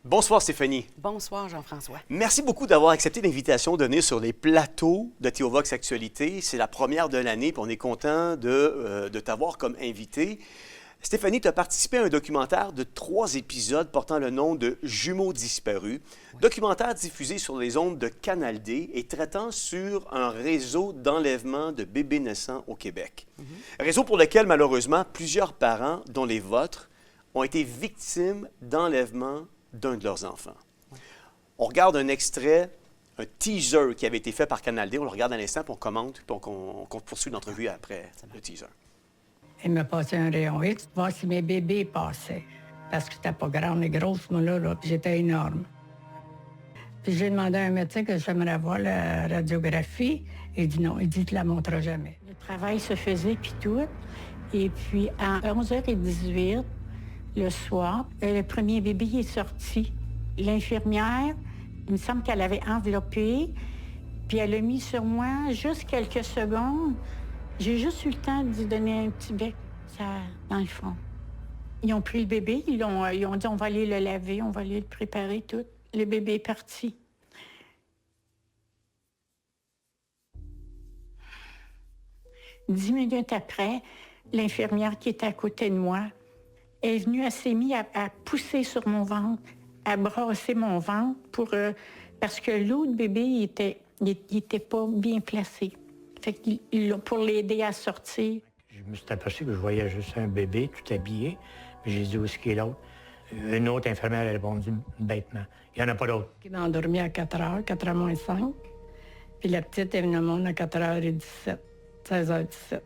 Bonsoir Stéphanie. Bonsoir Jean-François. Merci beaucoup d'avoir accepté l'invitation de venir sur les plateaux de Théovox Actualité. C'est la première de l'année, puis on est content de t'avoir comme invité. Stéphanie, tu as participé à un documentaire de 3 épisodes portant le nom de Jumeaux disparus. Oui. Documentaire diffusé sur les ondes de Canal D et traitant sur un réseau d'enlèvement de bébés naissants au Québec. Réseau pour lequel, malheureusement, plusieurs parents, dont les vôtres, ont été victimes d'enlèvement d'un de leurs enfants. Oui. On regarde un extrait, un teaser qui avait été fait par Canal D. On le regarde à l'instant, puis on commente, puis on poursuit l'entrevue après le teaser. Il m'a passé un rayon X, voir si mes bébés passaient. Parce que j'étais pas grande et grosse, moi, là, puis j'étais énorme. Puis j'ai demandé à un médecin que j'aimerais voir la radiographie. Il dit non, il dit tu la montreras jamais. Le travail se faisait, puis tout. Et puis, à 11h18, le soir, le premier bébé est sorti. L'infirmière, il me semble qu'elle avait enveloppé, puis elle l'a mis sur moi juste quelques secondes. J'ai juste eu le temps de lui donner un petit bec ça, dans le fond. Ils ont pris le bébé, ils ont dit on va aller le laver, on va aller le préparer, tout. Le bébé est parti. Dix minutes après, l'infirmière qui était à côté de moi est venue, elle s'est mise à pousser sur mon ventre, à brasser mon ventre parce que l'autre bébé, il était pas bien placé. Fait qu'il pour l'aider à sortir. Je me suis aperçu que je voyais juste un bébé tout habillé. Puis j'ai dit où est-ce qu'il est l'autre? Une autre infirmière a répondu bêtement. Il n'y en a pas d'autre. Il m'a endormi à 4h, 4h moins 5. Puis la petite est venue au monde à 4h17, 16h17.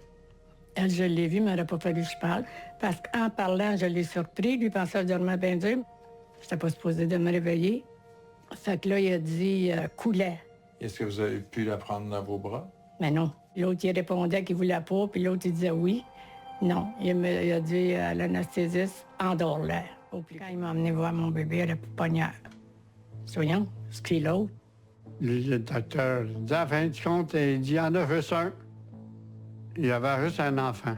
Elle, je l'ai vue, mais il n'aurait pas fallu que je parle. Parce qu'en parlant, je l'ai surpris. Lui pensait que je dormais bien dur. Je n'étais pas supposée de me réveiller. Fait que là, il a dit coulet. Est-ce que vous avez pu la prendre dans vos bras? Mais non. L'autre, il répondait qu'il voulait pas, puis l'autre, il disait oui. Non. Il a dit à l'anesthésiste, endors-la. Quand il m'a emmené voir mon bébé à la pouponnière. Soyons, ce qui est l'autre. Le docteur dit, à fin de compte, il dit, il y en a juste un. Il y avait juste un enfant.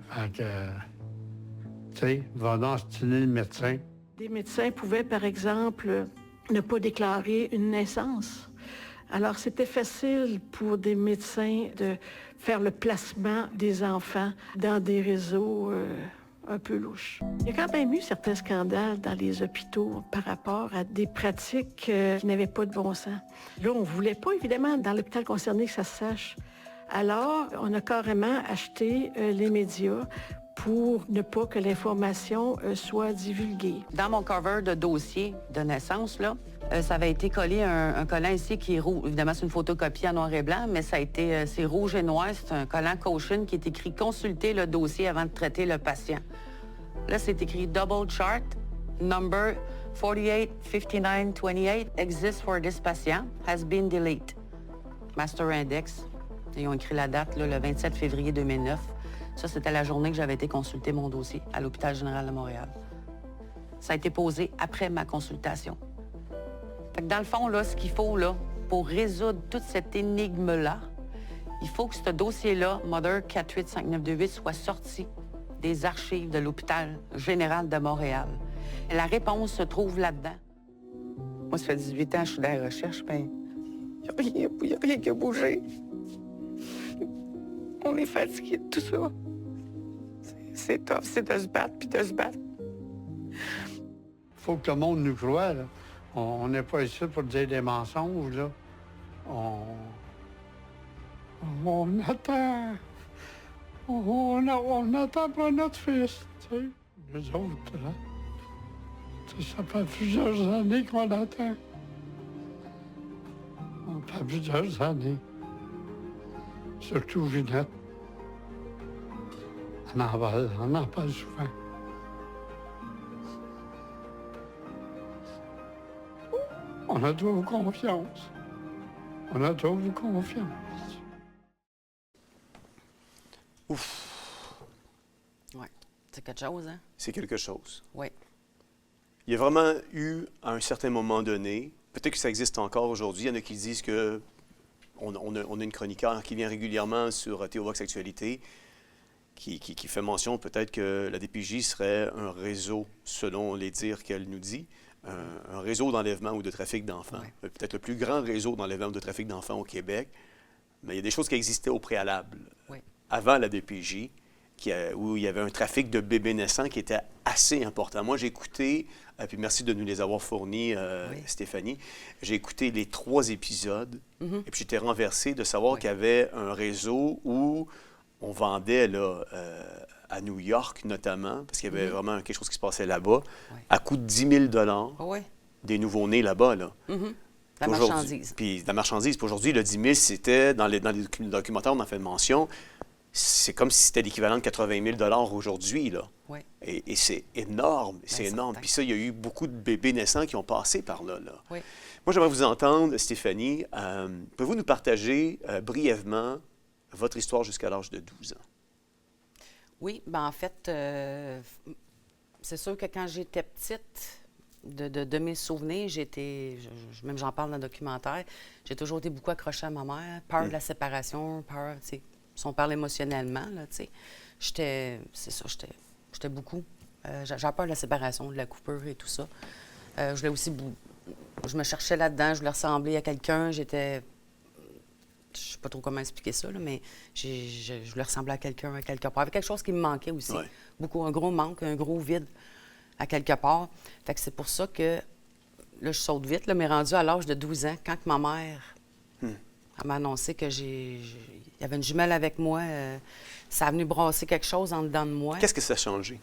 Fait que, tu sais, va donc stimuler le médecin. Des médecins pouvaient, par exemple, ne pas déclarer une naissance. Alors, c'était facile pour des médecins de faire le placement des enfants dans des réseaux un peu louches. Il y a quand même eu certains scandales dans les hôpitaux par rapport à des pratiques qui n'avaient pas de bon sens. Là, on ne voulait pas, évidemment, dans l'hôpital concerné que ça se sache. Alors, on a carrément acheté les médias pour ne pas que l'information soit divulguée. Dans mon cover de dossier de naissance, là, ça avait été collé un collant ici qui est rouge. Évidemment, c'est une photocopie en noir et blanc, mais ça a été, c'est rouge et noir. C'est un collant Caution qui est écrit « Consulter le dossier avant de traiter le patient ». Là, c'est écrit « Double chart, number 485928 exists for this patient, has been deleted ». Master Index. Ils ont écrit la date, là, le 27 février 2009. Ça, c'était la journée que j'avais été consulter mon dossier à l'Hôpital général de Montréal. Ça a été posé après ma consultation. Fait que dans le fond, là, ce qu'il faut, là, pour résoudre toute cette énigme-là, il faut que ce dossier-là, Mother 485928, soit sorti des archives de l'Hôpital général de Montréal. Et la réponse se trouve là-dedans. Moi, ça fait 18 ans que je suis dans la recherche, bien, il n'y a rien qui a bougé. On est fatigué de tout ça. C'est tough, c'est de se battre, puis de se battre. Faut que le monde nous croie, là. On n'est pas ici pour dire des mensonges, là. On attend. On attend pour notre fils, tu sais. Nous autres, là. Ça fait plusieurs années qu'on attend. On fait plusieurs années. Surtout Ginette. On en parle souvent. On a toujours confiance. On a toujours confiance. Ouf! Oui, c'est quelque chose, hein? C'est quelque chose. Oui. Il y a vraiment eu, à un certain moment donné, peut-être que ça existe encore aujourd'hui, il y en a qui disent que on a une chroniqueur qui vient régulièrement sur Théovox Actualité, qui fait mention peut-être que la DPJ serait un réseau, selon les dires qu'elle nous dit, un réseau d'enlèvement ou de trafic d'enfants. Peut-être le plus grand réseau d'enlèvement ou de trafic d'enfants au Québec. Mais il y a des choses qui existaient au préalable, avant la DPJ, où il y avait un trafic de bébés naissants qui était assez important. Moi, j'ai écouté, puis merci de nous les avoir fournis, Stéphanie, j'ai écouté les 3 épisodes, et puis j'étais renversé de savoir qu'il y avait un réseau où on vendait là, à New York notamment, parce qu'il y avait vraiment quelque chose qui se passait là-bas, à coût de 10 000 des nouveau-nés là-bas. Là. La marchandise. Puis la marchandise. Puis aujourd'hui, le 10 000, c'était, dans les documentaires, on en fait mention, c'est comme si c'était l'équivalent de 80 000 aujourd'hui, là. Et c'est énorme, c'est énorme. Puis ça, il y a eu beaucoup de bébés naissants qui ont passé par là. Moi, j'aimerais vous entendre, Stéphanie. Pouvez-vous nous partager brièvement votre histoire jusqu'à l'âge de 12 ans? Oui, bien en fait, c'est sûr que quand j'étais petite, de mes souvenirs, même j'en parle dans le documentaire, j'ai toujours été beaucoup accrochée à ma mère, peur de la séparation, peur, tu sais, si on parle émotionnellement, là, tu sais. J'étais beaucoup. J'avais peur de la séparation, de la coupure et tout ça. Je voulais aussi, je me cherchais là-dedans, je voulais ressembler à quelqu'un, j'étais, je sais pas trop comment expliquer ça, là, mais je voulais ressembler à quelqu'un, à quelque part. Il y avait quelque chose qui me manquait aussi, beaucoup, un gros manque, un gros vide. À quelque part. Fait que c'est pour ça que, là, je saute vite, là, mais rendu à l'âge de 12 ans, quand ma mère elle m'a annoncé que il y avait une jumelle avec moi, ça a venu brasser quelque chose en dedans de moi. Qu'est-ce que ça a changé?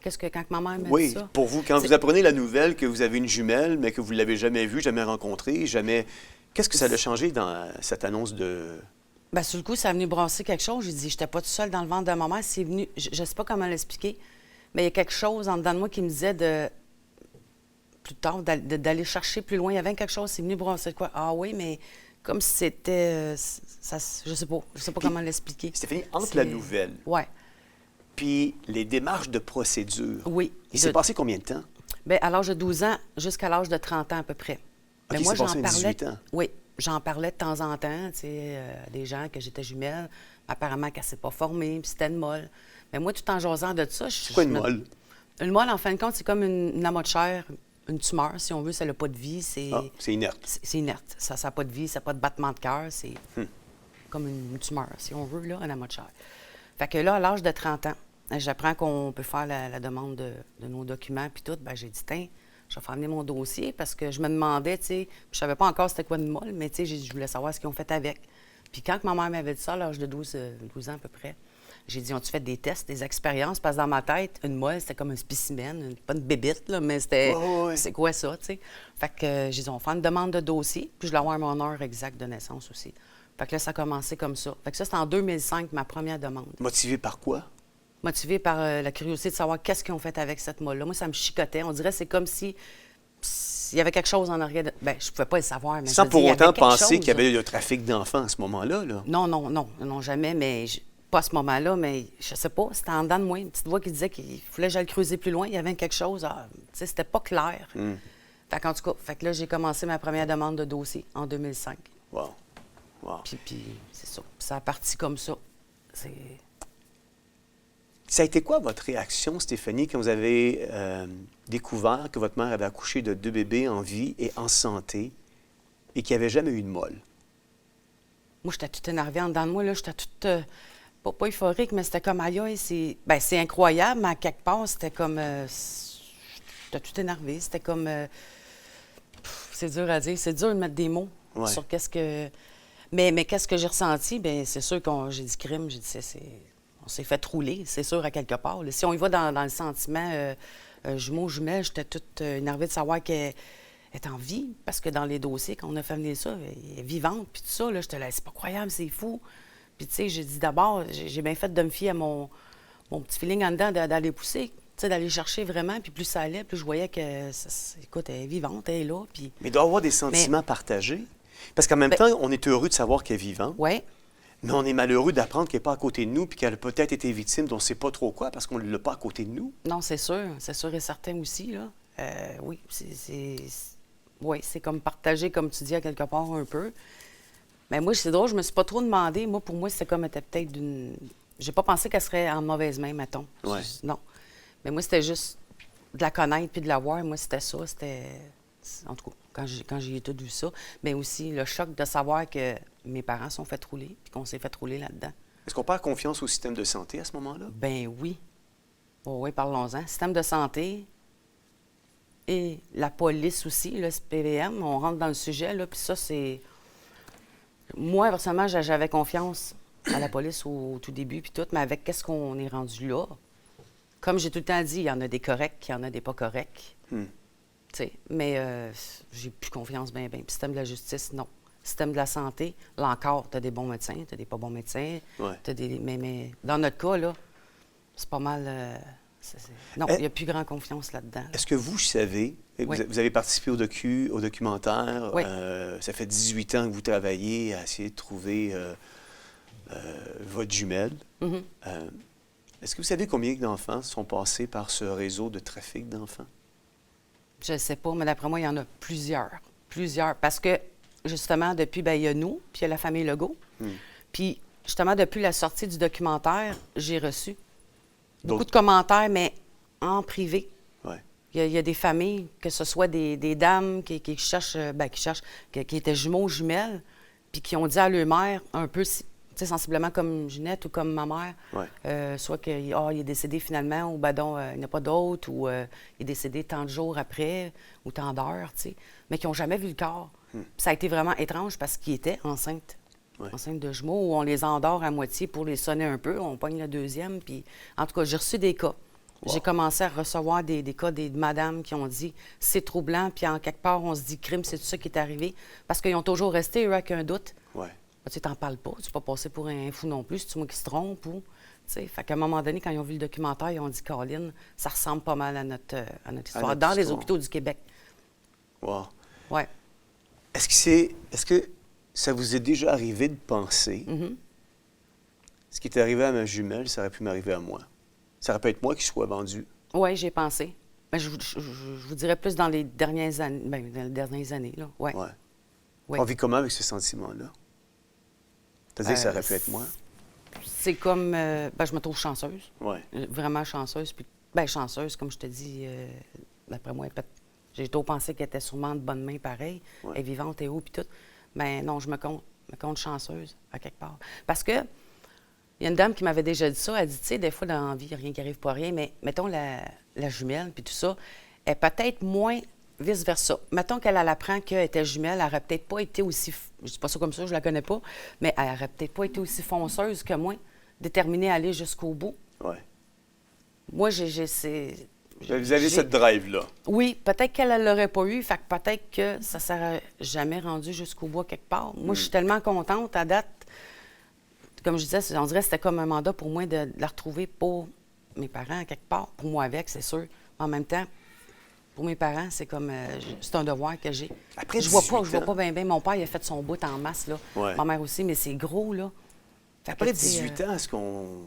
Quand ma mère m'a dit Oui, ça? pour vous, quand vous apprenez la nouvelle que vous avez une jumelle, mais que vous ne l'avez jamais vue, jamais rencontrée, jamais... Qu'est-ce que ça a changé dans cette annonce de... Bien, sur le coup, ça a venu brasser quelque chose. J'ai dit, j'étais pas toute seule dans le ventre de ma mère. C'est venu, je sais pas comment l'expliquer, mais il y a quelque chose en dedans de moi qui me disait plus tard, d'aller chercher plus loin. Il y avait quelque chose, c'est venu brasser quoi? Ah oui, mais comme si c'était... je sais pas comment l'expliquer. Stéphanie, entre la nouvelle puis les démarches de procédure, il s'est passé combien de temps? Bien, à l'âge de 12 ans jusqu'à l'âge de 30 ans à peu près. OK, mais moi, j'en parlais 18 ans. Oui, j'en parlais de temps en temps, tu sais, des gens que j'étais jumelle. Apparemment qu'elle ne s'est pas formée, puis c'était une molle. Mais moi, tout en jasant de ça... C'est quoi une molle? Une molle, en fin de compte, c'est comme une amas de chair, une tumeur, si on veut. Ça n'a pas de vie. C'est inerte. C'est inerte. Ça n'a pas de vie, ça n'a pas de battement de cœur. C'est comme une tumeur, si on veut, là, un amas de chair. Fait que là, à l'âge de 30 ans, j'apprends qu'on peut faire la demande de nos documents puis tout. Bien, j'ai dit, tiens, je vais faire venir mon dossier parce que je me demandais, tu sais, je savais pas encore c'était quoi une molle, mais tu sais, je voulais savoir ce qu'ils ont fait avec. Puis quand ma mère m'avait dit ça, à l'âge de 12 ans à peu près, j'ai dit, ont-tu fait des tests, des expériences? Parce que dans ma tête, une moelle, c'était comme un spécimen, pas une bébite, là, mais c'était... C'est quoi ça, tu sais? Fait que j'ai dit, on va faire une demande de dossier, puis je vais avoir mon heure exacte de naissance aussi. Fait que là, ça a commencé comme ça. Fait que ça, c'était en 2005, ma première demande. Motivé par quoi? Motivé par la curiosité de savoir qu'est-ce qu'ils ont fait avec cette moelle-là. Moi, ça me chicotait. On dirait que c'est comme si... Il y avait quelque chose en arrière de... Bien, je ne pouvais pas le savoir, mais sans je pour dire, autant penser qu'il y avait le trafic d'enfants à ce moment-là, là? Non, jamais, mais... Pas à ce moment-là, mais je sais pas, c'était en dedans de moi. Une petite voix qui disait qu'il fallait que j'aille creuser plus loin. Il y avait quelque chose, tu sais, c'était pas clair. Fait qu'en tout cas, fait que là, j'ai commencé ma première demande de dossier en 2005. Wow. Puis c'est ça. Puis ça a parti comme ça. Ça a été quoi votre réaction, Stéphanie, quand vous avez découvert que votre mère avait accouché de 2 bébés en vie et en santé et qu'il n'y avait jamais eu de molle? Moi, j'étais toute énervée en dedans de moi. Là, j'étais toute... pas euphorique, mais c'était comme, aïe, c'est incroyable, mais à quelque part, c'était comme... j'étais toute énervée. C'était comme... c'est dur à dire. C'est dur de mettre des mots sur qu'est-ce que... Mais qu'est-ce que j'ai ressenti? Bien, c'est sûr que j'ai dit crime. J'ai dit, on s'est fait rouler, c'est sûr, à quelque part. Là, si on y va dans le sentiment jumeau, jumelle, j'étais toute énervée de savoir qu'elle est en vie, parce que dans les dossiers, quand on a fait venir ça, elle est vivante, puis tout ça, là, j'étais là, c'est pas croyable, c'est fou. Puis, tu sais, j'ai dit d'abord, j'ai bien fait de me fier à mon petit feeling en dedans d'aller pousser, tu sais, d'aller chercher vraiment. Puis plus ça allait, plus je voyais que, écoute, elle est vivante, elle est là. Puis... Mais il doit y avoir des sentiments partagés. Parce qu'en même temps, on est heureux de savoir qu'elle est vivante. Oui. Mais on est malheureux d'apprendre qu'elle n'est pas à côté de nous puis qu'elle a peut-être été victime d'on ne sait pas trop quoi parce qu'on ne l'a pas à côté de nous. Non, c'est sûr et certain aussi, là. Oui, c'est comme partagé, comme tu dis, à quelque part un peu. Mais moi, c'est drôle, je me suis pas trop demandé. Moi, pour moi, c'était comme, elle était peut-être j'ai pas pensé qu'elle serait en mauvaise main, mettons. Ouais. Non. Mais moi, c'était juste de la connaître puis de la voir. Moi, c'était ça. En tout cas, quand j'ai tout vu ça. Mais aussi le choc de savoir que mes parents sont fait rouler puis qu'on s'est fait rouler là-dedans. Est-ce qu'on perd confiance au système de santé à ce moment-là? Ben oui. Oh, oui, parlons-en. Système de santé et la police aussi, le SPVM, on rentre dans le sujet, là, puis ça, c'est... Moi, personnellement, j'avais confiance à la police au tout début, puis tout, mais avec qu'est-ce qu'on est rendu là? Comme j'ai tout le temps dit, il y en a des corrects, il y en a des pas corrects. Tu sais, mais j'ai plus confiance bien. Puis système de la justice, non. Système de la santé, là encore, tu as des bons médecins, tu as des pas bons médecins. Ouais. Mais dans notre cas, là, c'est pas mal... Non, il n'y a plus grand confiance là-dedans. Est-ce que vous savez, Oui. vous avez participé au documentaire, Oui. Ça fait 18 ans que vous travaillez à essayer de trouver votre jumelle. Mhm. Est-ce que vous savez combien d'enfants sont passés par ce réseau de trafic d'enfants? Je ne sais pas, mais d'après moi, il y en a plusieurs. Plusieurs. Parce que, justement, depuis, bien, il y a nous, puis il y a la famille Legault. Puis, justement, depuis la sortie du documentaire, j'ai reçu beaucoup de commentaires, mais en privé. Ouais. Il y a des familles, que ce soit des dames qui cherchent, qui étaient jumeaux, jumelles, puis qui ont dit à leur mère, un peu, tu sais, sensiblement comme Ginette ou comme ma mère, Ouais. soit qu'il est décédé finalement, ou ben donc, il n'y en a pas d'autre, ou il est décédé tant de jours après, ou tant d'heures, tu sais, mais qui n'ont jamais vu le corps. Puis ça a été vraiment étrange parce qu'ils étaient enceintes. Ouais. Enceintes de jumeaux, où on les endort à moitié pour les sonner un peu, on pogne la deuxième, puis en tout cas, j'ai reçu des cas. Wow. J'ai commencé à recevoir des cas des madames qui ont dit c'est troublant, puis en quelque part, on se dit crime, c'est tout ça qui est arrivé. Parce qu'ils ont toujours resté, eux, avec un doute. Ouais. Ben, tu t'en parles pas, tu peux pas passer pour un fou non plus, c'est moi qui se trompe ou. Fait qu'à un moment donné, quand ils ont vu le documentaire, ils ont dit Caroline, ça ressemble pas mal à notre histoire, notre dans les histoire. hôpitaux du Québec. Wow. Oui. Est-ce que ça vous est déjà arrivé de penser ce qui est arrivé à ma jumelle, ça aurait pu m'arriver à moi? Ça aurait pu être moi qui sois vendu. Oui, j'ai pensé. Mais je vous dirais plus dans les dernières années. Bien, dans les dernières années, là. Ouais. Ouais. Oui. On vit comment avec ce sentiment-là? C'est-à-dire que ça aurait pu être moi? C'est comme. Je me trouve chanceuse. Ouais. Vraiment chanceuse. Puis, chanceuse, comme je te dis, d'après moi, j'ai toujours pensé qu'elle était sûrement de bonne main pareil. Ouais. Elle est vivante et haut, puis tout. Mais non, je me compte chanceuse, à quelque part. Parce que. Il y a une dame qui m'avait déjà dit ça. Elle dit, tu sais, des fois, dans la vie, il n'y a rien qui arrive pour rien, mais mettons la jumelle, puis tout ça, est peut-être moins vice-versa. Mettons qu'elle apprend qu'elle était jumelle, elle n'aurait peut-être pas été aussi... Je dis pas ça comme ça, je la connais pas, mais elle n'aurait peut-être pas été aussi fonceuse que moi, déterminée à aller jusqu'au bout. Ouais. Moi, Vous avez cette drive-là. Oui, peut-être qu'elle ne l'aurait pas eu, fait que peut-être que ça ne serait jamais rendu jusqu'au bout quelque part. Moi, je suis tellement contente à date. Comme je disais, on dirait que c'était comme un mandat pour moi de la retrouver pour mes parents, quelque part. Pour moi avec, c'est sûr. En même temps, pour mes parents, c'est comme... c'est un devoir que j'ai. Après Je vois 18 pas bien. Mon père, il a fait son bout en masse, là. Ouais. Ma mère aussi, mais c'est gros, là. Fait que, Après tu sais, 18 ans, est-ce qu'on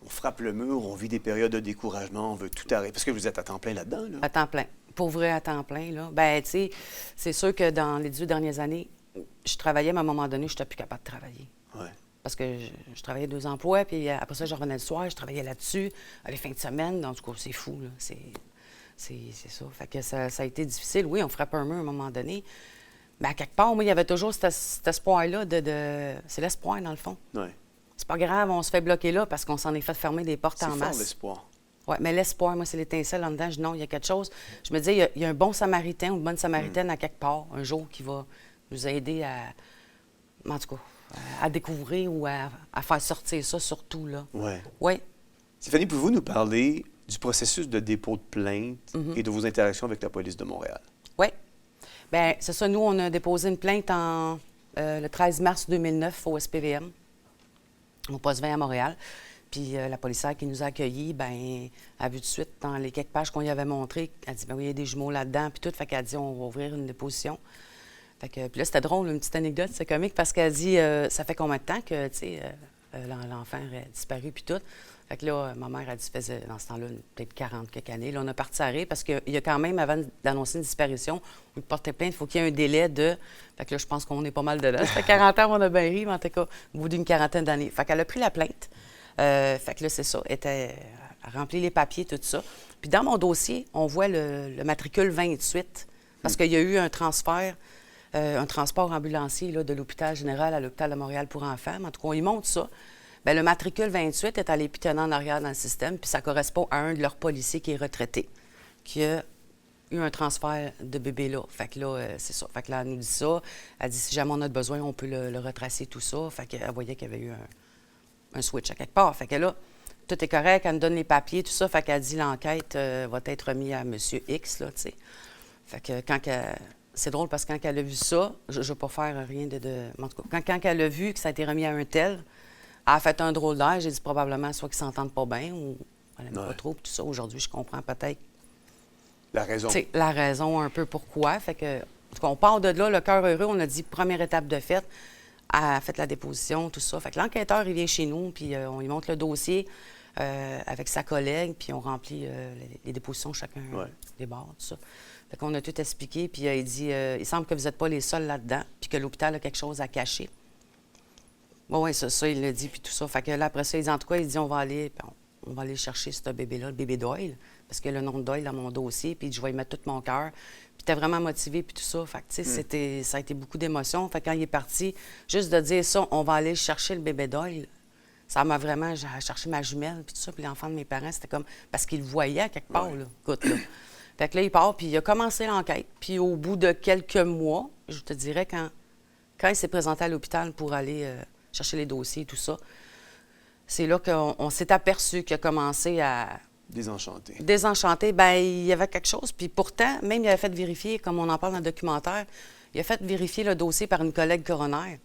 frappe le mur, on vit des périodes de découragement, on veut tout arrêter? Parce que vous êtes à temps plein là-dedans, là. À temps plein. Pour vrai, à temps plein, là. Ben, tu sais, c'est sûr que dans les 18 dernières années, je travaillais, mais à un moment donné, je n'étais plus capable de travailler. Ouais. Parce que je travaillais 2 emplois, puis après ça, je revenais le soir, je travaillais là-dessus, les fins de semaine. En tout cas, c'est fou, là. C'est ça. Fait que ça a été difficile. Oui, on frappe un mur à un moment donné. Mais à quelque part, moi, il y avait toujours cet espoir-là C'est l'espoir, dans le fond. Ouais. C'est pas grave, on se fait bloquer là parce qu'on s'en est fait fermer des portes C'est en fort, masse. l'espoir. Oui, mais l'espoir, moi, c'est l'étincelle en dedans. Je dis non, il y a quelque chose. Je me disais, il y a un bon samaritain ou une bonne samaritaine à quelque part, un jour, qui va nous aider en tout cas, à découvrir ou à faire sortir ça, surtout, là. Ouais. Oui. Stéphanie, pouvez-vous nous parler du processus de dépôt de plainte et de vos interactions avec la police de Montréal? Oui. Bien, c'est ça. Nous, on a déposé une plainte le 13 mars 2009 au SPVM, au poste 20 à Montréal. Puis la policière qui nous a accueillis, bien, a vu tout de suite dans les quelques pages qu'on y avait montrées, elle dit, bien oui, il y a des jumeaux là-dedans, puis tout. Fait qu'elle a dit, on va ouvrir une déposition. Fait que, puis là, c'était drôle, une petite anecdote, c'est comique, parce qu'elle dit, ça fait combien de temps que, tu sais, l'enfant a disparu, puis tout. Fait que là, ma mère a dit, faisait dans ce temps-là, peut-être 40 quelques années. Là, on a parti arrêter parce qu'il y a quand même, avant d'annoncer une disparition, on portait plainte, il faut qu'il y ait un délai de... Fait que là, je pense qu'on est pas mal dedans. Ça fait 40 ans, on a bien ri, mais en tout cas, au bout d'une quarantaine d'années. Fait qu'elle a pris la plainte. Fait que là, c'est ça. Elle remplit les papiers, tout ça. Puis dans mon dossier, on voit le matricule 28, parce qu'il y a eu un transfert, un transport ambulancier là, de l'hôpital général à l'hôpital de Montréal pour enfants. En tout cas, on y montre ça. Bien, le matricule 28 est allé pitonner en arrière dans le système, puis ça correspond à un de leurs policiers qui est retraité, qui a eu un transfert de bébé là. Fait que là, c'est ça. Fait que là, elle nous dit ça. Elle dit, si jamais on a besoin, on peut le retracer, tout ça. Fait qu'elle voyait qu'il y avait eu un switch à quelque part. Fait que là, tout est correct, elle nous donne les papiers, tout ça. Fait qu'elle dit, l'enquête va être remise à M. X, là, tu sais. Fait que c'est drôle parce que quand elle a vu ça, je ne vais pas faire rien de... En tout cas, quand elle a vu que ça a été remis à un tel, elle a fait un drôle d'air. J'ai dit probablement soit qu'ils ne s'entendent pas bien ou elle n'aime pas trop, tout ça. Aujourd'hui, je comprends peut-être La raison. la raison un peu pourquoi. Fait que, en tout cas, on part de là, le cœur heureux. On a dit première étape de fête. Elle a fait la déposition, tout ça. Fait que l'enquêteur, il vient chez nous, puis on lui montre le dossier avec sa collègue, puis on remplit les dépositions chacun des bords, tout ça. Fait qu'on a tout expliqué, puis il dit il semble que vous n'êtes pas les seuls là-dedans, puis que l'hôpital a quelque chose à cacher. Bon, oui, ça, il l'a dit, puis tout ça. Fait que là, après ça, il dit en tout cas, il dit on va aller chercher ce bébé-là, le bébé Doyle, parce qu'il y a le nom de Doyle dans mon dossier, puis il dit je vais y mettre tout mon cœur. Puis t'es vraiment motivé, puis tout ça. Fait que, tu sais, ça a été beaucoup d'émotions. Fait que quand il est parti, juste de dire ça, on va aller chercher le bébé Doyle, ça m'a vraiment... J'ai cherché ma jumelle, puis tout ça, puis l'enfant de mes parents, c'était comme... Parce qu'il le voyait à quelque part, là. Écoute, là. Fait que là, il part, puis il a commencé l'enquête. Puis au bout de quelques mois, je te dirais, quand il s'est présenté à l'hôpital pour aller chercher les dossiers et tout ça, c'est là qu'on s'est aperçu qu'il a commencé à... Désenchanté. Bien, il y avait quelque chose. Puis pourtant, même il avait fait vérifier, comme on en parle dans le documentaire, il a fait vérifier le dossier par une collègue coroner.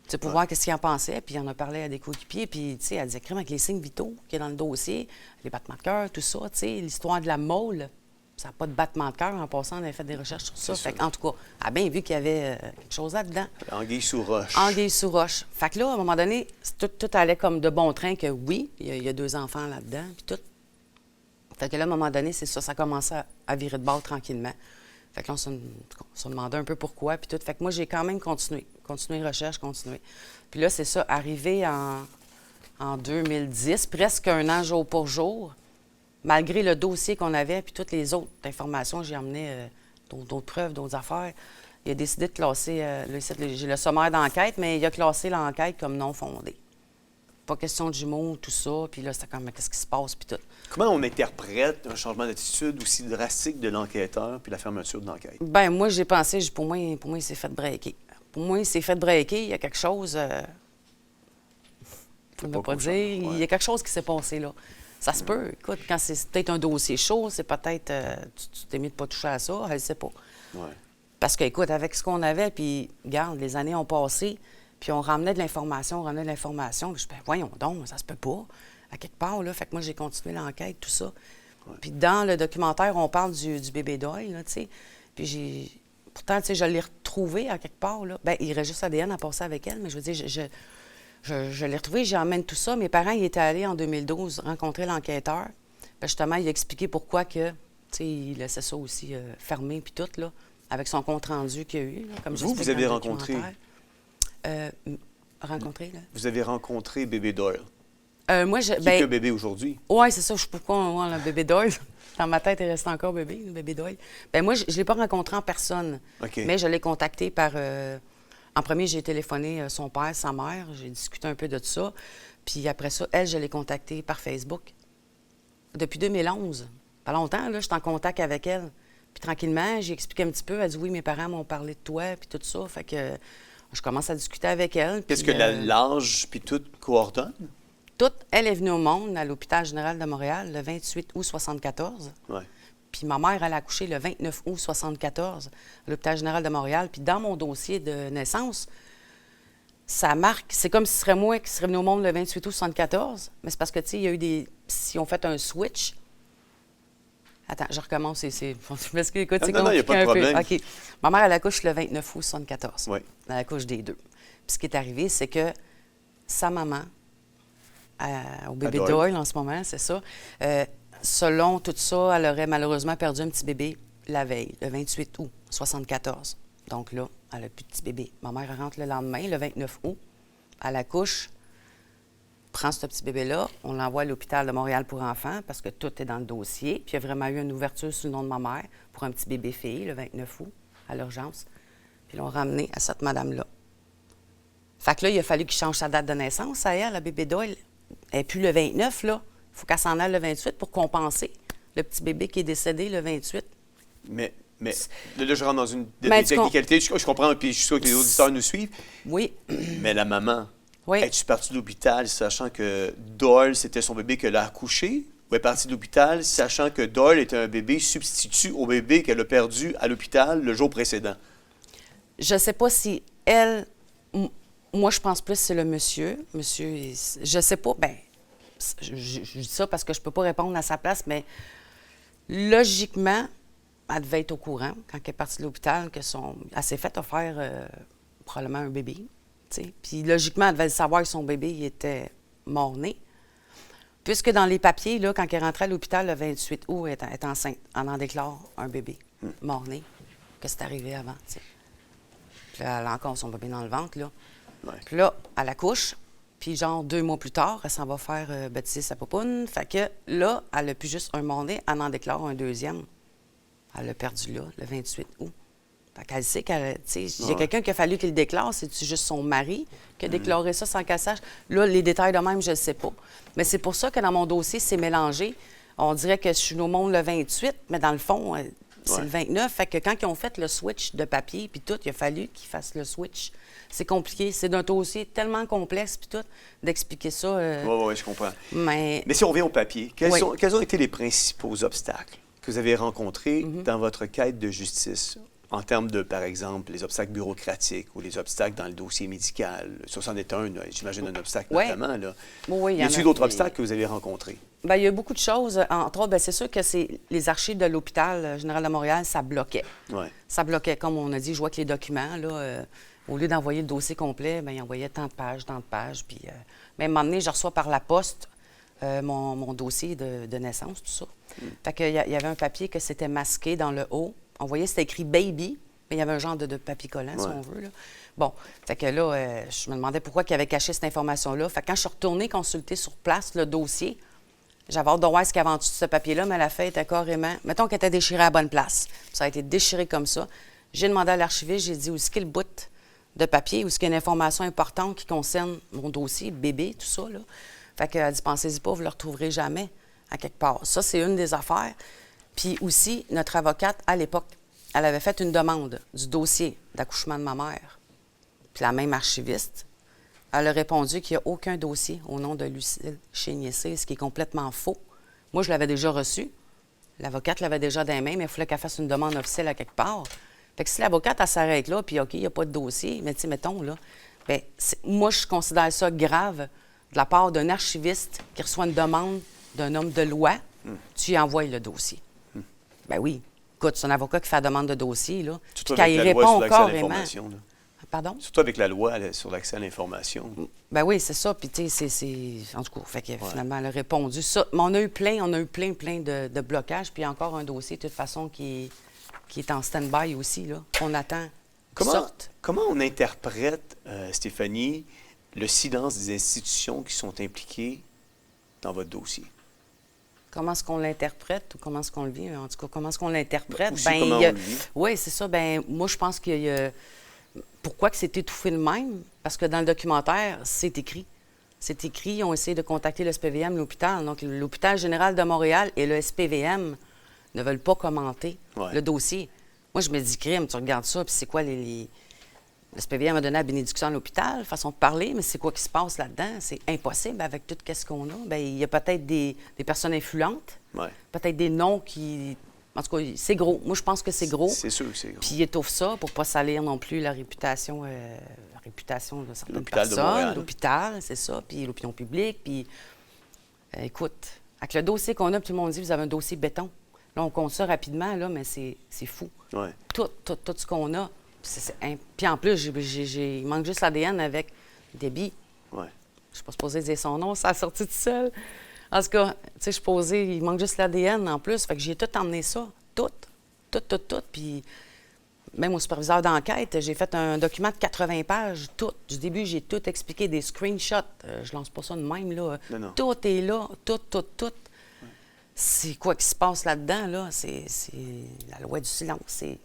Tu sais, pour voir qu'est-ce qu'il en pensait. Puis il en a parlé à des coéquipiers. Puis, tu sais, elle disait, crème avec les signes vitaux qui est dans le dossier, les battements de cœur, tout ça, tu sais, l'histoire de la mole, ça n'a pas de battement de cœur. En passant, on avait fait des recherches sur ça. Fait en tout cas, elle a bien vu qu'il y avait quelque chose là-dedans. Anguille sous roche. Anguille sous roche. Fait que là, à un moment donné, tout allait comme de bon train que oui, il y a 2 enfants là-dedans, puis tout. Fait que là, à un moment donné, c'est ça, ça commençait à virer de bord tranquillement. Fait que là, on se demandait un peu pourquoi, puis tout. Fait que moi, j'ai quand même continué les recherches, continué. Puis là, c'est ça, arrivé en 2010, presque un an jour pour jour, malgré le dossier qu'on avait, puis toutes les autres informations, j'ai emmené d'autres preuves, d'autres affaires. Il a décidé de classer, j'ai le sommaire d'enquête, mais il a classé l'enquête comme non fondée. Pas question de jumeaux, tout ça. Puis là, c'était comme, qu'est-ce qui se passe, puis tout. Comment on interprète un changement d'attitude aussi drastique de l'enquêteur puis la fermeture de l'enquête? Bien, moi, j'ai pensé, pour moi, il s'est fait breaker. Pour moi, il s'est fait breaker. Il y a quelque chose... je ne peux pas dire. Il y a quelque chose qui s'est passé là. Ça se peut. Écoute, quand c'est peut-être un dossier chaud, c'est peut-être... tu t'es mis de pas toucher à ça, je ne sais pas. Ouais. Parce que, écoute, avec ce qu'on avait, puis, regarde, les années ont passé... Puis on ramenait de l'information, Puis je dis, voyons donc, ça se peut pas, à quelque part, là. Fait que moi, j'ai continué l'enquête, tout ça. Ouais. Puis dans le documentaire, on parle du bébé Doyle, là, tu sais. Puis pourtant, tu sais, je l'ai retrouvé à quelque part, là. Bien, il reste juste ADN à passer avec elle, mais je veux dire, je l'ai retrouvé, j'emmène tout ça. Mes parents, ils étaient allés en 2012 rencontrer l'enquêteur. Puis justement, il a expliqué pourquoi que, tu sais, il laissait ça aussi fermé, puis tout, là, avec son compte-rendu qu'il y a eu, là, comme vous avez rencontré... rencontré, là. Vous avez rencontré bébé Doyle. Moi, Qui est que bébé aujourd'hui? Oui, c'est ça. Je sais pas pourquoi le bébé Doyle. Dans ma tête, il reste encore bébé, le bébé Doyle. Bien, moi, je ne l'ai pas rencontré en personne. Okay. Mais je l'ai contacté par... En premier, j'ai téléphoné son père, sa mère. J'ai discuté un peu de ça. Puis après ça, elle, je l'ai contactée par Facebook. Depuis 2011. Pas longtemps, là, je suis en contact avec elle. Puis tranquillement, j'ai expliqué un petit peu. Elle dit, oui, mes parents m'ont parlé de toi, puis tout ça. Fait que... Je commence à discuter avec elle. Qu'est-ce que l'âge puis tout coordonne? Tout, elle est venue au monde à l'hôpital général de Montréal le 28 août 74. Ouais. Puis ma mère, elle a accouché le 29 août 74 à l'hôpital général de Montréal. Puis dans mon dossier de naissance, ça marque, c'est comme si ce serait moi qui serais venue au monde le 28 août 74. Mais c'est parce que, tu sais, il y a eu des... Si on fait un switch... Attends, je recommence. Parce que, écoute, c'est non, il n'y a pas de problème. OK. Ma mère, elle accouche le 29 août 74. Oui. Elle accouche des 2. Puis ce qui est arrivé, c'est que sa maman, au bébé Doyle en ce moment, c'est ça, selon tout ça, elle aurait malheureusement perdu un petit bébé la veille, le 28 août 74. Donc là, elle a plus de petit bébé. Ma mère, elle rentre le lendemain, le 29 août. Elle accouche prend ce petit bébé-là, on l'envoie à l'hôpital de Montréal pour enfants parce que tout est dans le dossier. Puis il y a vraiment eu une ouverture sous le nom de ma mère pour un petit bébé-fille le 29 août à l'urgence. Puis ils l'ont ramené à cette madame-là. Fait que là, il a fallu qu'il change sa date de naissance à elle, la bébé Doyle. Elle n'est plus le 29, là. Il faut qu'elle s'en aille le 28 pour compenser le petit bébé qui est décédé le 28. Mais là, je rentre dans une Ben, technicalité. Je comprends, puis je suis sûr que les auditeurs nous suivent. Oui. Mais la maman, Oui. es-tu partie de l'hôpital sachant que Doyle, c'était son bébé qu'elle a accouché? Ou est partie de l'hôpital sachant que Doyle était un bébé substitut au bébé qu'elle a perdu à l'hôpital le jour précédent? Je sais pas si elle... Moi, je pense plus que c'est le monsieur. Monsieur, je sais pas, bien, je dis ça parce que je peux pas répondre à sa place, mais logiquement, elle devait être au courant quand elle est partie de l'hôpital elle s'est fait offrir probablement un bébé, tu sais. Puis logiquement, elle devait savoir que son bébé il était mort-né. Puisque dans les papiers, là, quand elle est rentrée à l'hôpital le 28 août, elle est enceinte. Elle en déclare un bébé mort-né, que c'est arrivé avant, tu sais. Puis là, elle a encore son bébé dans le ventre, là. Ouais. Puis là, elle accouche, puis genre 2 mois plus tard, elle s'en va faire baptiser sa popoune. Fait que là, elle n'a plus juste un mort-né, elle en déclare un deuxième. Elle l'a perdu là, le 28 août. Fait qu'elle sait qu'elle... Tu sais, il y a quelqu'un qui a fallu qu'il le déclare, c'est-tu juste son mari qui a déclaré ça sans qu'elle sache? Là, les détails de même, je ne sais pas. Mais c'est pour ça que dans mon dossier, c'est mélangé. On dirait que je suis au monde le 28, mais dans le fond, c'est le 29. Fait que quand ils ont fait le switch de papier, puis tout, il a fallu qu'ils fassent le switch. C'est compliqué. C'est d'un dossier tellement complexe, puis tout, d'expliquer ça. Oui, je comprends. Mais si on revient au papier, quels Oui. ont été les principaux obstacles que vous avez rencontrés dans votre quête de justice en termes de, par exemple, les obstacles bureaucratiques ou les obstacles dans le dossier médical? Ça, c'en est un, j'imagine, un obstacle Oui. notamment. Là. Oui, Y a-t-il d'autres obstacles que vous avez rencontrés? Bien, il y a beaucoup de choses. Entre autres, bien, c'est sûr que c'est les archives de l'hôpital général de Montréal, ça bloquait. Ouais. Ça bloquait, comme on a dit, je vois que les documents, là, au lieu d'envoyer le dossier complet, bien, ils envoyaient tant de pages. Puis, même à un moment donné, je reçois par la poste mon dossier de naissance, tout ça. Fait qu'il y avait un papier que c'était masqué dans le haut. On voyait, c'était écrit « baby », mais il y avait un genre de papier collant, si on veut. Là. Bon, fait que là, je me demandais pourquoi il avait caché cette information-là. Fait que quand je suis retournée consulter sur place le dossier, j'avais hâte de voir ce qu'il y avait en dessous de ce papier-là, mais la feuille était carrément... Mettons qu'elle était déchirée à la bonne place. Ça a été déchiré comme ça. J'ai demandé à l'archiviste, j'ai dit, où est-ce qu'il y a le bout de papier, où est-ce qu'il y a une information importante qui concerne mon dossier, bébé, tout ça, là. Fait qu'elle a dit, pensez-y pas, vous le retrouverez jamais à quelque part. Ça, c'est une des affaires. Puis aussi, notre avocate, à l'époque, elle avait fait une demande du dossier d'accouchement de ma mère. Puis la même archiviste, elle a répondu qu'il n'y a aucun dossier au nom de Lucille Chéniessé, ce qui est complètement faux. Moi, je l'avais déjà reçu. L'avocate l'avait déjà dans les mains, mais il fallait qu'elle fasse une demande officielle à quelque part. Fait que si l'avocate, elle s'arrête là, puis OK, il n'y a pas de dossier, mais tu sais, mettons, là, bien, moi, je considère ça grave de la part d'un archiviste qui reçoit une demande d'un homme de loi, tu y envoies le dossier. Ben oui. Écoute, c'est un avocat qui fait la demande de dossier, là. Surtout Puis quand avec il la loi sur répond l'accès à carrément... l'information, là. Pardon? Surtout avec la loi sur l'accès à l'information. Ben oui, c'est ça. Puis, tu sais, c'est... En tout cas, fait que finalement, elle a répondu ça. Mais on a eu plein de blocages. Puis, il y a encore un dossier, de toute façon, qui est en stand-by aussi, là. On attend qu'il sorte. Comment on interprète, Stéphanie, le silence des institutions qui sont impliquées dans votre dossier? Comment est-ce qu'on l'interprète ou comment est-ce qu'on le vit? En tout cas, comment est-ce qu'on l'interprète? Aussi, comment on le vit? Oui, c'est ça. Ben moi, je pense qu'il y a... Pourquoi que c'est étouffé de même? Parce que dans le documentaire, c'est écrit. C'est écrit, ils ont essayé de contacter le SPVM, l'hôpital. Donc, l'Hôpital général de Montréal et le SPVM ne veulent pas commenter le dossier. Moi, je me dis, crime, tu regardes ça, puis c'est quoi le SPVM a donné la bénédiction à l'hôpital, façon de parler, mais c'est quoi qui se passe là-dedans? C'est impossible avec tout ce qu'on a. Bien, il y a peut-être des personnes influentes, peut-être des noms qui... En tout cas, c'est gros. Moi, je pense que c'est gros. C'est sûr que c'est gros. Puis ils étouffent ça pour ne pas salir non plus la réputation de certaines L'hôpital de personnes. Montréal. L'hôpital, c'est ça, puis l'opinion publique. Puis, écoute, avec le dossier qu'on a, tout le monde dit, vous avez un dossier béton. Là, on compte ça rapidement, là, mais c'est fou. Ouais. Tout ce qu'on a. Puis en plus, il manque juste l'ADN avec Debbie. Ouais. Je ne suis pas supposée dire son nom, ça a sorti tout seul. En tout cas, tu sais, je suis posée, il manque juste l'ADN en plus. Fait que j'ai tout emmené ça. Tout. Puis même au superviseur d'enquête, j'ai fait un document de 80 pages, tout. Du début, j'ai tout expliqué, des screenshots. Je lance pas ça de même, là. Non. Tout est là, tout. C'est quoi qui se passe là-dedans, là? C'est la loi du silence, c'est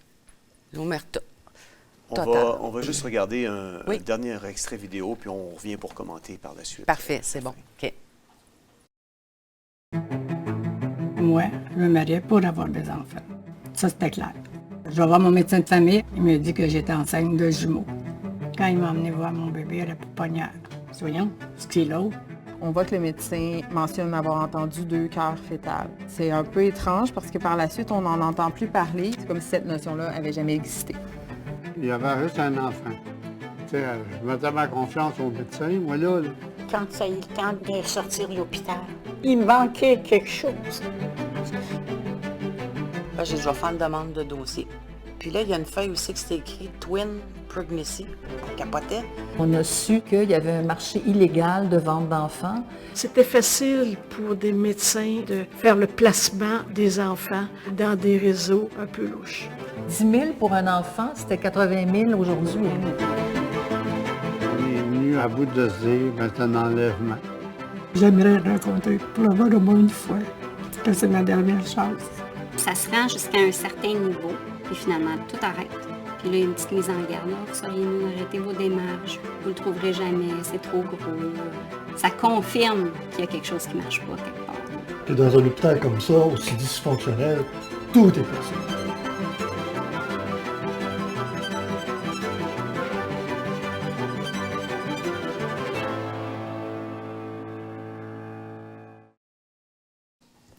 l'omerta. On va juste regarder un Oui. dernier extrait vidéo, puis on revient pour commenter par la suite. Parfait, c'est bon. OK. Moi, je me mariais pour avoir des enfants. Ça, c'était clair. Je vais voir mon médecin de famille. Il me dit que j'étais enceinte de jumeaux. Quand il m'a emmené voir mon bébé à la pouponnière, voyons, ce qui est là. On voit que le médecin mentionne avoir entendu 2 cœurs fétales. C'est un peu étrange parce que par la suite, on n'en entend plus parler. C'est comme si cette notion-là avait jamais existé. Il y avait juste un enfant. Tu sais, je mettais ma confiance au médecin. Moi, là, Quand ça a eu le temps de sortir de l'hôpital, il manquait quelque chose. Là, je vais faire une demande de dossier. Puis là, il y a une feuille aussi qui c'était écrit « Twin Pregnancy ». On capotait. On a su qu'il y avait un marché illégal de vente d'enfants. C'était facile pour des médecins de faire le placement des enfants dans des réseaux un peu louches. 10 000 pour un enfant, c'était 80 000 aujourd'hui. on est venu à bout de se dire, ben, c'est un enlèvement. J'aimerais raconter pour le voir au moins une fois que c'est ma dernière chance. Ça se rend jusqu'à un certain niveau, puis finalement, tout arrête. Puis là, il y a une petite mise en garde. Là, vous sauriez mieux arrêter vos démarches. Vous le trouverez jamais, c'est trop gros. Ça confirme qu'il y a quelque chose qui ne marche pas quelque part. Et dans un hôpital comme ça, aussi dysfonctionnel, tout est possible.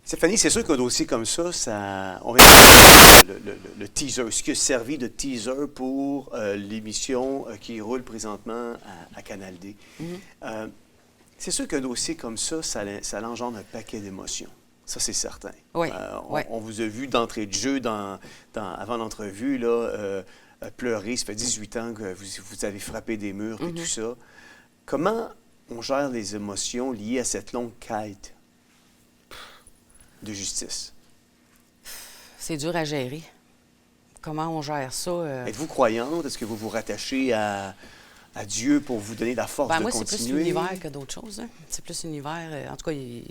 Stéphanie, c'est sûr qu'un dossier comme ça, on vient le teaser, ce qui a servi de teaser pour l'émission qui roule présentement à Canal D. C'est sûr qu'un dossier comme ça engendre un paquet d'émotions. Ça, c'est certain. Oui, on vous a vu d'entrée de jeu avant l'entrevue, là, pleurer. Ça fait 18 ans que vous avez frappé des murs et tout ça. Comment on gère les émotions liées à cette longue quête de justice? C'est dur à gérer. Comment on gère ça? Êtes-vous croyante? Est-ce que vous vous rattachez à Dieu pour vous donner la force de moi, continuer? c'est plus l'univers que d'autres choses. Hein. C'est plus l'univers. En tout cas, il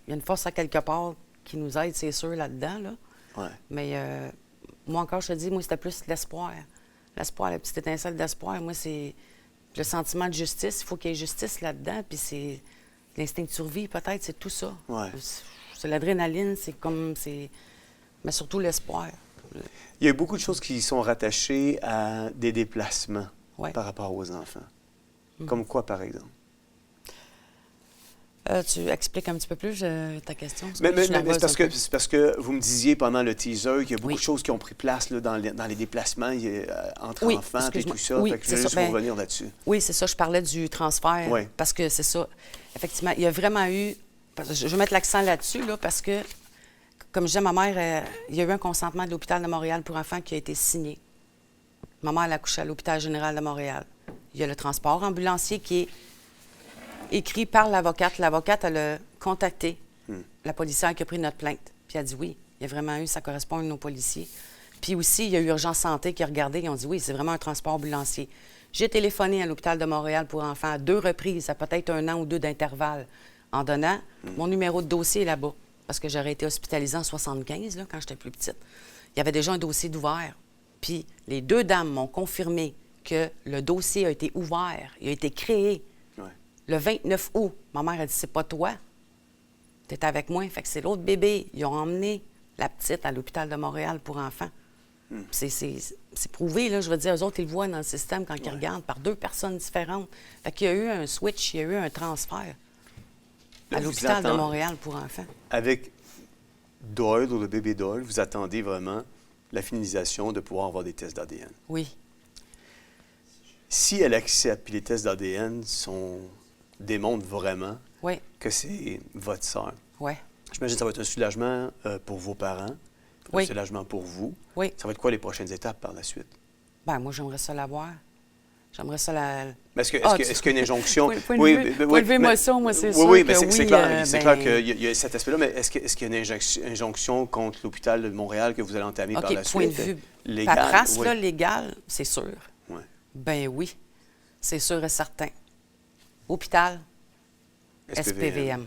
y a une force à quelque part qui nous aide, c'est sûr, là-dedans. Là. Ouais. Mais moi encore, je te dis, moi, c'était plus l'espoir. L'espoir, la petite étincelle d'espoir. Moi, c'est le sentiment de justice. Il faut qu'il y ait justice là-dedans. Puis c'est l'instinct de survie, peut-être, c'est tout ça. Ouais. C'est l'adrénaline, mais surtout l'espoir. Il y a beaucoup de choses qui sont rattachées à des déplacements par rapport aux enfants. Comme quoi, par exemple? Tu expliques un petit peu plus ta question? Mais c'est parce que vous me disiez pendant le teaser qu'il y a beaucoup de choses qui ont pris place là, dans les déplacements entre enfants et tout ça. Oui, fait que je vais juste revenir là-dessus. Oui, c'est ça. Je parlais du transfert. Oui. Parce que c'est ça. Effectivement, il y a vraiment eu... Je vais mettre l'accent là-dessus, là, parce que, comme je disais, ma mère, il y a eu un consentement de l'Hôpital de Montréal pour enfants qui a été signé. Ma mère, elle a accouché à l'Hôpital général de Montréal. Il y a le transport ambulancier qui est écrit par l'avocate. L'avocate, elle a contacté la policière qui a pris notre plainte. Puis elle a dit oui, il y a vraiment eu, ça correspond à nos policiers. Puis aussi, il y a eu Urgence Santé qui a regardé, ils ont dit oui, c'est vraiment un transport ambulancier. J'ai téléphoné à l'Hôpital de Montréal pour enfants à 2 reprises, à peut-être 1 an ou 2 d'intervalle, en donnant mon numéro de dossier là-bas, parce que j'aurais été hospitalisée en 75, là, quand j'étais plus petite. Il y avait déjà un dossier d'ouvert. Puis les 2 dames m'ont confirmé que le dossier a été ouvert, il a été créé le 29 août. Ma mère a dit, c'est pas toi, t'es avec moi. Fait que c'est l'autre bébé. Ils ont emmené la petite à l'Hôpital de Montréal pour enfants. C'est prouvé, là, je veux dire, eux autres, ils le voient dans le système quand ils regardent par 2 personnes différentes. Fait qu'il y a eu un switch, il y a eu un transfert à l'Hôpital de Montréal pour enfants. Avec Doyle ou le bébé Doyle, vous attendez vraiment la finalisation de pouvoir avoir des tests d'ADN. Oui. Si elle accepte, puis les tests d'ADN démontrent vraiment que c'est votre sœur, j'imagine que ça va être un soulagement pour vos parents, un soulagement pour vous. Oui. Ça va être quoi les prochaines étapes par la suite? Bien, moi, j'aimerais ça l'avoir. J'aimerais ça la... Mais est-ce qu'il y a une injonction? Levez-moi ça, moi, c'est sûr oui, que mais oui. C'est clair qu'il y a cet aspect-là, mais est-ce qu'il y a une injonction contre l'Hôpital de Montréal que vous allez entamer par la suite? Légal, paperasse, oui. là, légale, c'est sûr. Ouais. Ben oui, c'est sûr et certain. Hôpital, SPVM.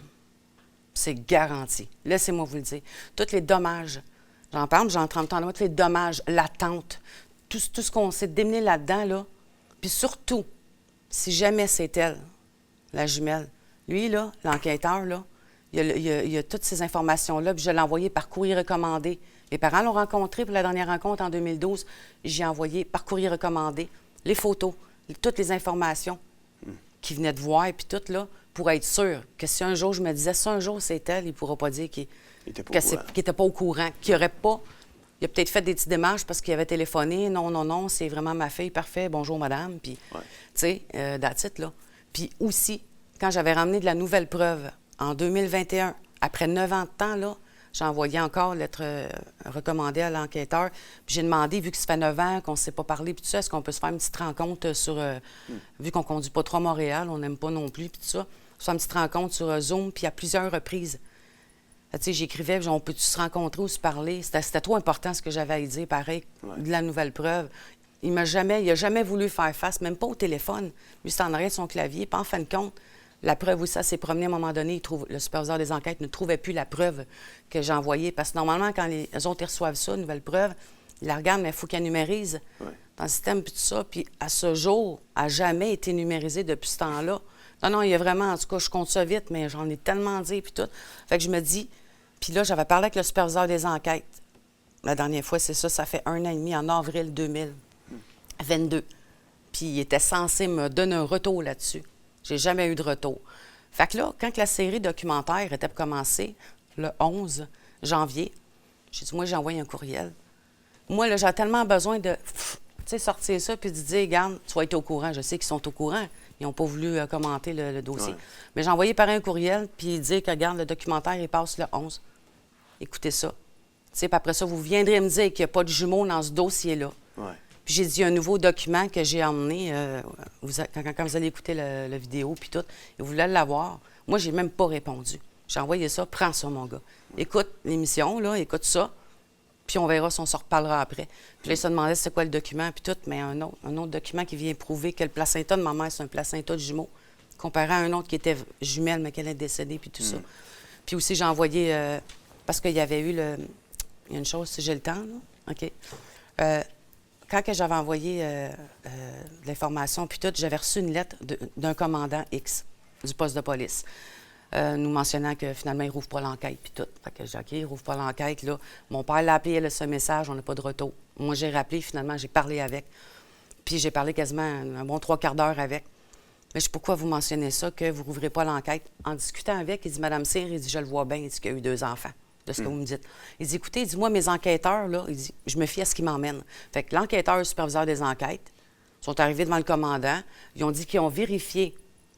C'est garanti. Laissez-moi vous le dire. Tous les dommages, j'en parle, j'en trempe tant de moi, tous les dommages, l'attente, tout ce qu'on s'est démené là-dedans, là. Puis surtout, si jamais c'est elle, la jumelle, lui, là, l'enquêteur, là, il a toutes ces informations-là, puis je l'ai envoyé par courrier recommandé. Les parents l'ont rencontré pour la dernière rencontre en 2012. J'ai envoyé par courrier recommandé les photos, toutes les informations qu'il venait de voir, et puis tout, là, pour être sûr que si un jour, je me disais, si un jour c'est elle, il ne pourra pas dire qu'il n'était pas au courant, qu'il n'aurait pas... Il a peut-être fait des petites démarches parce qu'il avait téléphoné. Non, c'est vraiment ma fille, parfait, bonjour madame. Puis, tu sais, that's it, là. Puis aussi, quand j'avais ramené de la nouvelle preuve en 2021, après 9 ans de temps, là, j'ai envoyé encore lettre recommandée à l'enquêteur. Puis j'ai demandé, vu que ça fait 9 ans qu'on ne s'est pas parlé, puis tout ça, est-ce qu'on peut se faire une petite rencontre sur... Vu qu'on ne conduit pas trop à Montréal, on n'aime pas non plus, puis tout ça, se faire une petite rencontre sur Zoom, puis à plusieurs reprises. Tu sais, j'écrivais, on peut-tu se rencontrer ou se parler? C'était trop important ce que j'avais à y dire, pareil, de la nouvelle preuve. Il n'a jamais voulu faire face, même pas au téléphone. Lui, c'était en arrière de son clavier. Puis en fin de compte, la preuve où ça s'est promené à un moment donné, le superviseur des enquêtes ne trouvait plus la preuve que j'ai envoyée. Parce que normalement, quand les autres reçoivent ça, nouvelle preuve, ils la regardent, mais il faut qu'ils numérisent dans le système, puis tout ça. Puis à ce jour, n'a jamais été numérisé depuis ce temps-là. Non, il y a vraiment, en tout cas, je compte ça vite, mais j'en ai tellement dit, puis tout. Fait que je me dis, puis là, j'avais parlé avec le superviseur des enquêtes. La dernière fois, c'est ça, ça fait 1 an et demi, en avril 2022. Puis il était censé me donner un retour là-dessus. J'ai jamais eu de retour. Fait que là, quand la série documentaire était pour commencer, le 11 janvier, j'ai dit, moi, j'ai envoyé un courriel. Moi, là, j'ai tellement besoin de, sortir ça puis de dire, regarde, tu vas être au courant. Je sais qu'ils sont au courant. Ils n'ont pas voulu commenter le dossier. Mais j'ai envoyé par un courriel puis dire que, regarde, le documentaire, il passe le 11. Écoutez ça. Puis après ça, vous viendrez me dire qu'il n'y a pas de jumeaux dans ce dossier-là. Puis j'ai dit, il y a un nouveau document que j'ai emmené, quand vous allez écouter la vidéo, puis tout, et vous voulez l'avoir. Moi, j'ai même pas répondu. J'ai envoyé ça, prends ça, mon gars. Écoute l'émission, là, écoute ça, puis on verra si on se reparlera après. Puis là, il se demandait c'est quoi le document, puis tout, mais un autre document qui vient prouver que le placenta de ma mère, c'est un placenta de jumeaux, comparé à un autre qui était jumelle, mais qu'elle est décédée, puis tout ça. Puis aussi, j'ai envoyé, parce qu'il y avait eu il y a une chose, si j'ai le temps, là, OK. Quand j'avais envoyé l'information, puis tout, j'avais reçu une lettre d'un commandant X du poste de police, nous mentionnant que finalement, il ne rouvre pas l'enquête, puis tout. Fait que j'ai dit, OK, il ne rouvre pas l'enquête, là. Mon père l'a appelé, elle a ce message, on n'a pas de retour. Moi, j'ai rappelé, finalement, j'ai parlé avec. Puis j'ai parlé quasiment un bon 3 quarts d'heure avec. Mais je dis, pourquoi vous mentionnez ça, que vous ne rouvrez pas l'enquête? En discutant avec, il dit, Madame Cyr, il dit, je le vois bien, il dit qu'il y a eu 2 enfants. De ce que vous me dites. Il dit, écoutez, il dit, moi, mes enquêteurs, là, il dit, je me fie à ce qu'ils m'emmènent. Fait que l'enquêteur et le superviseur des enquêtes sont arrivés devant le commandant. Ils ont dit qu'ils ont vérifié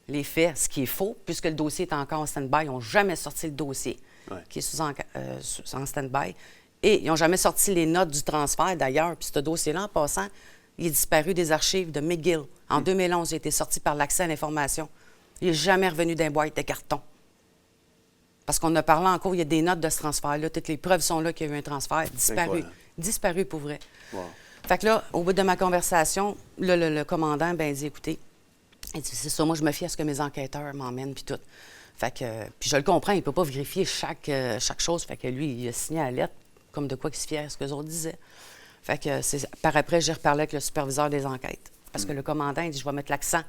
les faits, ce qui est faux, puisque le dossier est encore en stand-by. Ils n'ont jamais sorti le dossier qui est en stand-by. Et ils n'ont jamais sorti les notes du transfert, d'ailleurs. Puis ce dossier-là, en passant, il est disparu des archives de McGill. En 2011, il a été sorti par l'accès à l'information. Il n'est jamais revenu d'un boîte de carton. Parce qu'on a parlé en cours, il y a des notes de ce transfert-là. Toutes les preuves sont là qu'il y a eu un transfert. Disparu. Disparu pour vrai. Wow. Fait que là, au bout de ma conversation, le commandant, ben, il dit, écoutez, il dit, c'est ça, moi, je me fie à ce que mes enquêteurs m'emmènent, puis tout. Fait que, puis je le comprends, il ne peut pas vérifier chaque chose. Fait que lui, il a signé la lettre, comme de quoi il se fiait à ce que les autres disaient. Fait que, par après, j'ai reparlé avec le superviseur des enquêtes. Parce que le commandant, il dit, je vais mettre l'accent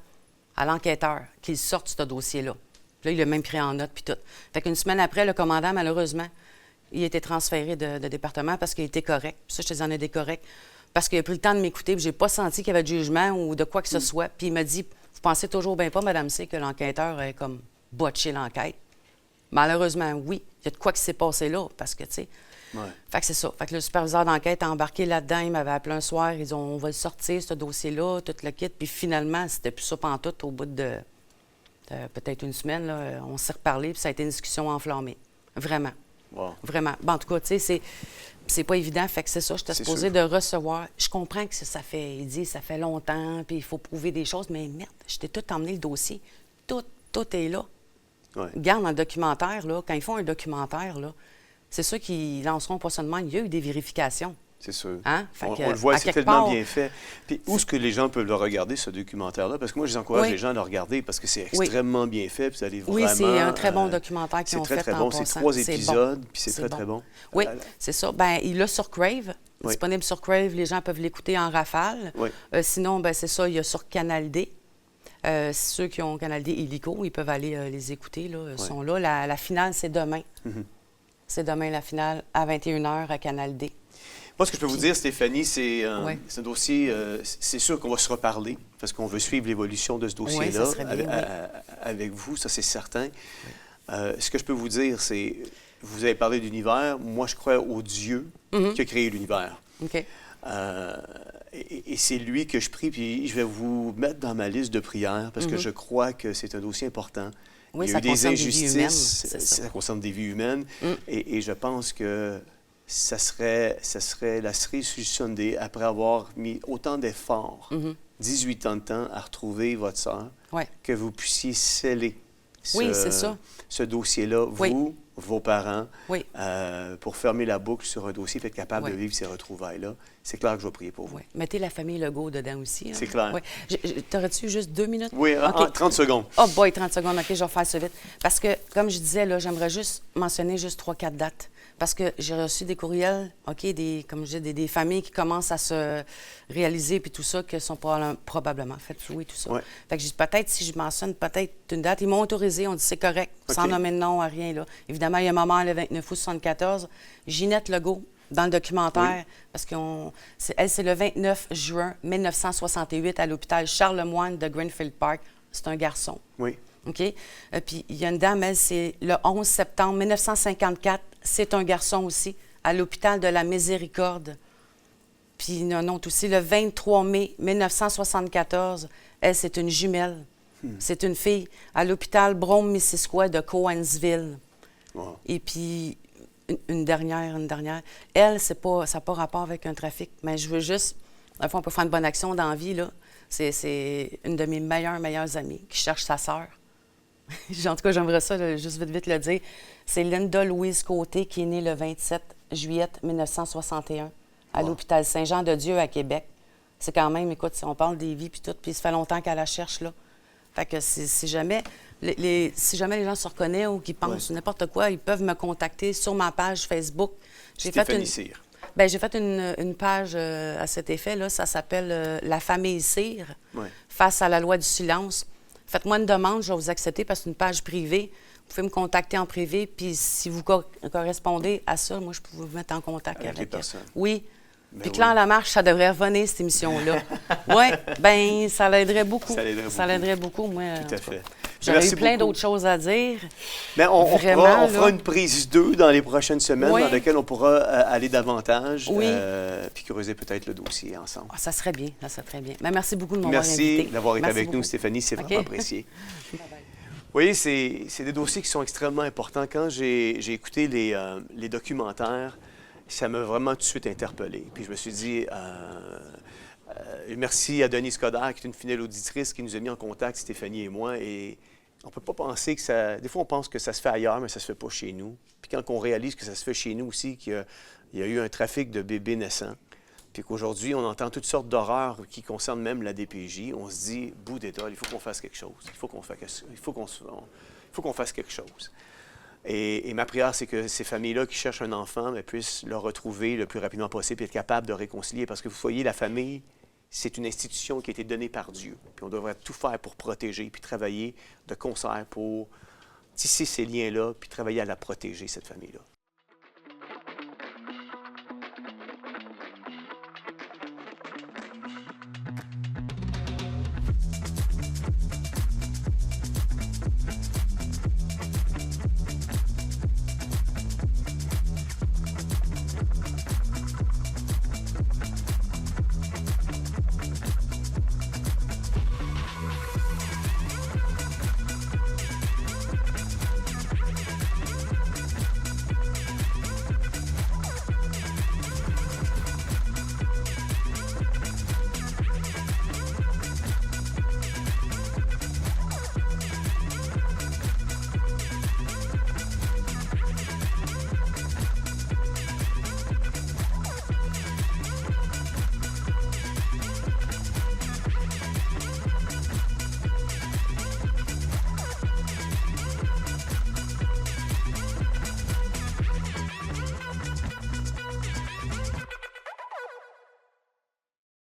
à l'enquêteur qu'il sorte ce dossier-là. Puis là, il l'a même pris en note, puis tout. Fait qu'une semaine après, le commandant, malheureusement, il a été transféré de département parce qu'il était correct. Puis ça, je te dis, en ai correct. Parce qu'il a pris le temps de m'écouter, puis j'ai pas senti qu'il y avait de jugement ou de quoi que ce soit. Puis il m'a dit, vous pensez toujours bien pas, Madame C, que l'enquêteur ait comme botché l'enquête? Malheureusement, oui. Il y a de quoi qui s'est passé là, parce que, tu sais... Fait que c'est ça. Fait que le superviseur d'enquête a embarqué là-dedans. Il m'avait appelé un soir. Ils ont dit, on va le sortir, ce dossier-là, tout le kit. Puis finalement, c'était plus ça pantoute au bout de... peut-être une semaine, là, on s'est reparlé, puis ça a été une discussion enflammée. Vraiment. Wow. Vraiment. Bon, en tout cas, tu sais, c'est pas évident. Fait que c'est ça, j'étais supposée de recevoir. Je comprends que ça fait, il dit, ça fait longtemps, puis il faut prouver des choses, mais merde, je t'ai tout emmené le dossier. Tout est là. Regarde, dans le documentaire, là, quand ils font un documentaire, là, c'est sûr qu'ils lanceront pas seulement. Il y a eu des vérifications. C'est sûr. Hein? On Que, le voit, à c'est quelque tellement part, bien fait. Puis où est-ce que les gens peuvent le regarder, ce documentaire-là? Parce que moi, je les encourage Oui. les gens à le regarder parce que c'est Oui. extrêmement bien fait. Puis vous allez Oui, vraiment, c'est un très bon documentaire qu'ils ont C'est fait très, très en bon. C'est passant. 3 C'est épisodes, bon. puis c'est C'est très, bon. très bon. Oui, c'est ça. Ben, il l'a sur Crave. Oui. Disponible sur Crave. Les gens peuvent l'écouter en rafale. Oui. Sinon, ben, c'est ça, il y a sur Canal D. Ceux qui ont Canal D illico, ils peuvent aller les écouter. Là, sont là. La finale, c'est demain. C'est demain la finale à 21h à Canal D. Moi, ce que je peux vous dire, Stéphanie, c'est Ouais. un dossier, c'est sûr qu'on va se reparler parce qu'on veut suivre l'évolution de ce dossier-là ça serait bien, avec vous, ça c'est certain. Ce que je peux vous dire, c'est, vous avez parlé d'univers, moi je crois au Dieu qui a créé l'univers. OK. Et c'est lui que je prie, puis je vais vous mettre dans ma liste de prières parce que je crois que c'est un dossier important. Oui, Il y a ça eu des concerne des vies injustices, humaines, c'est ça. ça concerne des vies humaines, et je pense que ça serait la cerise sur le Sunday, après avoir mis autant d'efforts, 18 ans de temps à retrouver votre sœur, Ouais. que vous puissiez sceller Oui, c'est ça. ce dossier-là, Oui. vous, vos parents, Oui. pour fermer la boucle sur un dossier, puis être capable Oui. de vivre ces retrouvailles-là. C'est clair que je vais prier pour vous. Oui. Mettez la famille Legault dedans aussi. Hein. C'est clair. Oui. T'aurais-tu juste 2 minutes? Oui, en OK. 30 secondes. Oh boy, 30 secondes. OK, je vais faire ça vite. Parce que, comme je disais, là, j'aimerais juste mentionner juste 3-4 dates. Parce que j'ai reçu des courriels, OK, comme je dis, des familles qui commencent à se réaliser puis tout ça, qui sont probablement faites flouer, tout ça. Ouais. Fait que j'ai dit, peut-être, si je mentionne peut-être une date, ils m'ont autorisé, on dit c'est correct, sans OK. nommer de nom à rien, là. Évidemment, il y a ma mère le 29 août 74, Ginette Legault, dans le documentaire, parce elle, c'est le 29 juin 1968 à l'hôpital Charlemagne de Greenfield Park. C'est un garçon. Oui. OK? Puis il y a une dame, elle, c'est le 11 septembre 1954. C'est un garçon aussi, à l'hôpital de la Miséricorde. Puis il y en a un autre aussi, le 23 mai 1974. Elle, c'est une jumelle. C'est une fille à l'hôpital Brome-Missisquoi de Cowansville. Wow. Et puis, une dernière. Elle, ça n'a pas rapport avec un trafic. Mais je veux juste... Dans le fond, on peut faire une bonne action dans la vie, là. C'est une de mes meilleures amies qui cherche sa sœur. En tout cas, j'aimerais ça, là, juste vite le dire. C'est Linda Louise Côté qui est née le 27 juillet 1961 à l'hôpital Saint-Jean-de-Dieu à Québec. C'est quand même, écoute, on parle des vies puis tout, puis ça fait longtemps qu'elle la cherche, là. Fait que si jamais les gens se reconnaissent ou qui pensent n'importe quoi, ils peuvent me contacter sur ma page Facebook. J'ai fait une page à cet effet, là, ça s'appelle La famille Cyr, face à la loi du silence. Faites-moi une demande, je vais vous accepter parce que c'est une page privée. Vous pouvez me contacter en privé, puis si vous correspondez à ça, moi, je peux vous mettre en contact avec les personnes. Oui. Ben Puis Claire Lamarche, ça devrait revenir, cette émission-là. Oui, bien, ça l'aiderait beaucoup. Ça l'aiderait beaucoup, moi. Tout à fait. J'aurais eu plein d'autres choses à dire. Bien, on Vraiment, fera une prise 2 dans les prochaines semaines Oui. dans laquelle on pourra aller davantage Oui. puis creuser peut-être le dossier ensemble. Ah, ça serait bien, ça serait très bien. Mais merci beaucoup de m'avoir invité. Merci d'avoir été Merci avec nous, beaucoup. Stéphanie, c'est vraiment OK. apprécié. Vous voyez, c'est des dossiers qui sont extrêmement importants. Quand j'ai écouté les documentaires, ça m'a vraiment tout de suite interpellé. Puis je me suis dit, merci à Denise Coderre, qui est une fidèle auditrice, qui nous a mis en contact, Stéphanie et moi. Et on ne peut pas penser que ça... Des fois, on pense que ça se fait ailleurs, mais ça ne se fait pas chez nous. Puis quand on réalise que ça se fait chez nous aussi, qu'il y a eu un trafic de bébés naissants, puis qu'aujourd'hui, on entend toutes sortes d'horreurs qui concernent même la DPJ, on se dit, bout d'étole, il faut qu'on fasse quelque chose. Il faut qu'on fasse quelque chose. Et ma prière, c'est que ces familles-là qui cherchent un enfant puissent le retrouver le plus rapidement possible et être capables de réconcilier. Parce que vous voyez, la famille, c'est une institution qui a été donnée par Dieu. Puis on devrait tout faire pour protéger, puis travailler de concert pour tisser ces liens-là, puis travailler à la protéger, cette famille-là.